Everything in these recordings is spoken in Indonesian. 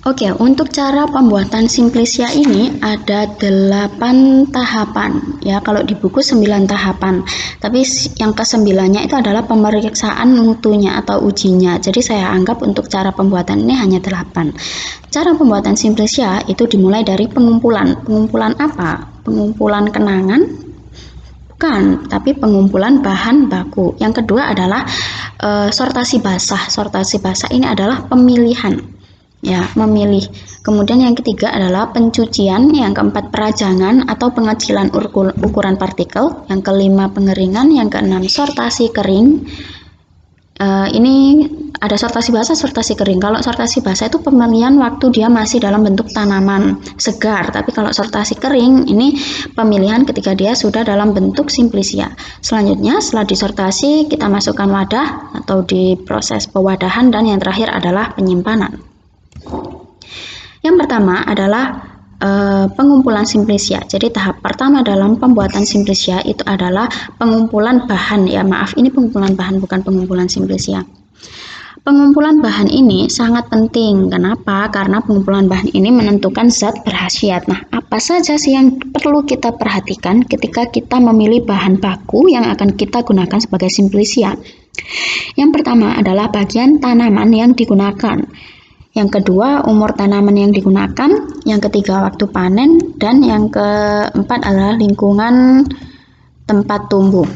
Oke, untuk cara pembuatan Simplicia ini ada 8 tahapan ya. Kalau di buku 9 tahapan, tapi yang ke-9-nya itu adalah pemeriksaan mutunya atau ujinya. Jadi saya anggap untuk cara pembuatan ini hanya 8. Cara pembuatan Simplicia itu dimulai dari pengumpulan. Pengumpulan apa? Pengumpulan kenangan? Bukan, tapi pengumpulan bahan baku. Yang kedua adalah sortasi basah. Sortasi basah ini adalah pemilihan. Ya, memilih. Kemudian yang ketiga adalah pencucian, yang keempat perajangan atau pengecilan ukuran partikel, yang kelima pengeringan, yang keenam sortasi kering. Ini ada sortasi basah, sortasi kering. Kalau sortasi basah itu pemilihan waktu dia masih dalam bentuk tanaman segar, tapi kalau sortasi kering ini pemilihan ketika dia sudah dalam bentuk Simplicia. Selanjutnya setelah disortasi kita masukkan wadah atau di proses pewadahan, dan yang terakhir adalah penyimpanan. Yang pertama adalah pengumpulan Simplicia. Jadi tahap pertama dalam pembuatan Simplicia itu adalah pengumpulan bahan. Ya maaf, ini pengumpulan bahan bukan pengumpulan Simplicia. Pengumpulan bahan ini sangat penting. Kenapa? Karena pengumpulan bahan ini menentukan zat berkhasiat. Nah, apa saja sih yang perlu kita perhatikan ketika kita memilih bahan baku yang akan kita gunakan sebagai Simplicia? Yang pertama adalah bagian tanaman yang digunakan. Yang kedua, umur tanaman yang digunakan. Yang ketiga, waktu panen. Dan yang keempat adalah lingkungan tempat tumbuh.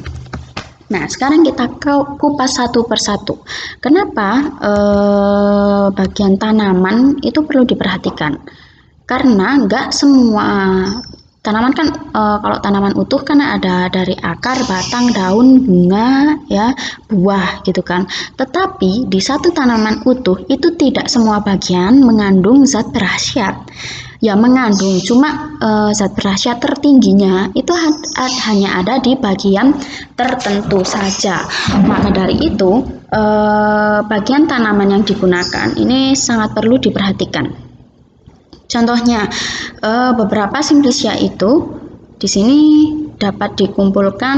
Nah, sekarang kita kupas satu persatu. Kenapa bagian tanaman itu perlu diperhatikan? Karena nggak semua tanaman kan kalau tanaman utuh kan ada dari akar, batang, daun, bunga, ya, buah gitu kan. Tetapi di satu tanaman utuh itu tidak semua bagian mengandung zat berkhasiat. Ya mengandung, cuma zat berkhasiat tertingginya itu hanya ada di bagian tertentu saja. Maka dari itu bagian tanaman yang digunakan ini sangat perlu diperhatikan. Contohnya, beberapa Simplicia itu di sini dapat dikumpulkan.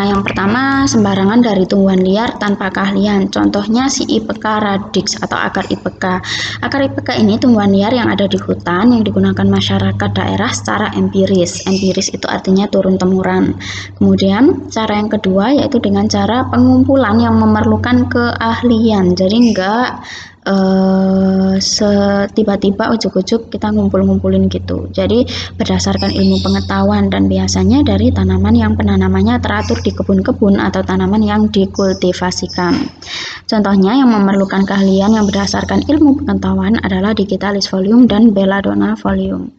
Yang pertama, sembarangan dari tumbuhan liar tanpa keahlian. Contohnya si IPK radix atau akar IPK. Akar IPK ini tumbuhan liar yang ada di hutan yang digunakan masyarakat daerah secara empiris. Empiris itu artinya turun-temurun. Kemudian cara yang kedua yaitu dengan cara pengumpulan yang memerlukan keahlian. Jadi enggak tiba-tiba ujuk-ujuk kita ngumpul-ngumpulin gitu. Jadi berdasarkan ilmu pengetahuan dan biasanya dari tanaman yang penanamannya teratur di kebun-kebun atau tanaman yang dikultivasikan. Contohnya yang memerlukan keahlian yang berdasarkan ilmu pengetahuan adalah Digitalis Folium dan Belladonna Folium.